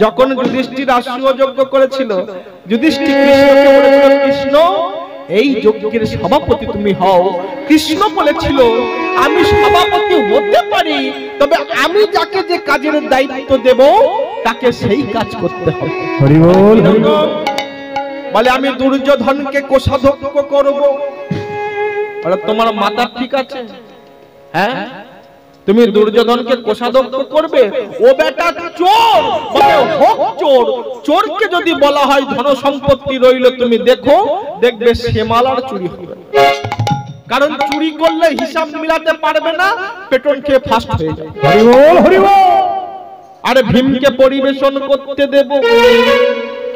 যখন যুধিষ্ঠির রাষ্ট্রীয় যজ্ঞ করেছিল, যুধিষ্ঠির কৃষ্ণকে বলেছিল, কৃষ্ণ এই যজ্ঞের সভাপতি তুমি হও। কৃষ্ণ বলেছিল, আমি সভাপতি হতে পারি, তবে আমি যাকে যে কাজের দায়িত্ব দেব তাকে সেই কাজ করতে হবে। হরি বল। বলে আমি দুর্যোধনকে কোষাধ্যক্ষ করব। বলে তোমার মাথা ঠিক আছে? হ্যাঁ, তুমি দুর্যোধনকে কোষাধ্যক্ষ করবে? ও বেটা চোর, বলে হোক চোর। চোরকে যদি বলা হয় ধন সম্পত্তি রইল, তুমি দেখো, দেখবে সেমালার চুরি হবে। কারণ চুরি করলে হিসাব মিলাতে পারবে না, পেটন খেয়ে ফাস্ট হয়ে যাবে। হরি বল, হরি বল। আরে ভীমকে পরিবেশন করতে দেব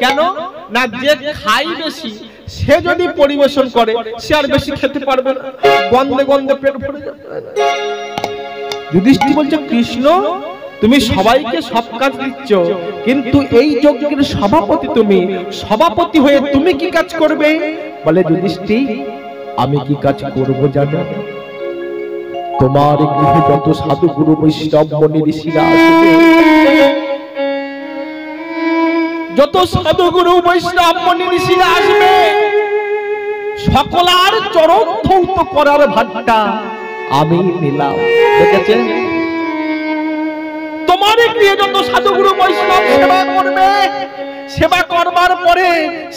কেন? না, যে খাই বেশি সে যদি পরিবেশন করে সে আর বেশি খেতে পারবে না, গন্ধে গন্ধে পেট ভরে যাবে। যুধিষ্ঠির বলছে, কৃষ্ণ তুমি সবাইকে সব কাজ দিচ্ছ, কিন্তু এই যজ্ঞের সভাপতি তুমি, সভাপতি হয়ে তুমি কি কাজ করবে? বলে যুধিষ্ঠির, আমি কি কাজ করব জানো? তোমার গৃহে যত সাধু গুরু বৈষ্ণব মুনি ঋষিরা আসবে, যত সাধু গুরু বৈষ্ণব মুনি ঋষিরা আসবে, সকলার চরণ ধৌত করার ভারটা আমি নিলাম। দেখেছেন, তোমার গৃহে যত সাধু গুরু বৈষ্ণব সেবা করবে, সেবা করবার পরে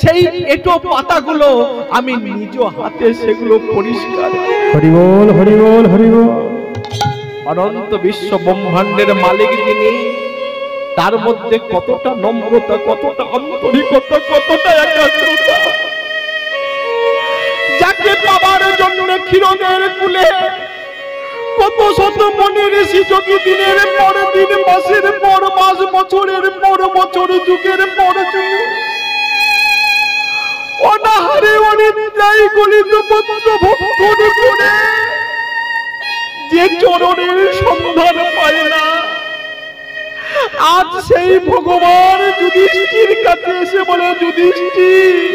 সেই এটো পাতাগুলো আমি নিজ হাতে সেগুলো পরিষ্কার। হরি বল, হরি বল, হরি বল। অনন্ত বিশ্ব ব্রহ্মাণ্ডের মালিক যিনি, তার মধ্যে কতটা নম্রতা, কতটা আন্তরিকতা, কতটা একাগ্রতা। যাকে পাবার জন্য ক্ষীরদের কুলে কত শত মুনি ঋষি যোগী দিনের পর দিন, মাসের পর মাস, বছরের পর বছর, যুগের পর যুগ অনাহারে অনিদ্রায় গলিত পত্র ভক্ষণ করে যে চরণের সন্ধান পায় না, আজ সেই ভগবান যুধিষ্ঠির কাছে এসে বলে, যুধিষ্ঠির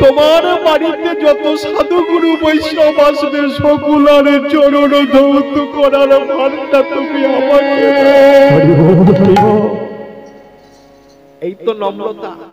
তোমার বাড়িতে যত সাধু গুরু বৈষ্ণব আসবে সকলের চরণ ধৌত করার ভারটা তুমি আমাকে। হরি বল, হরি বল। এই তো নম্রতা।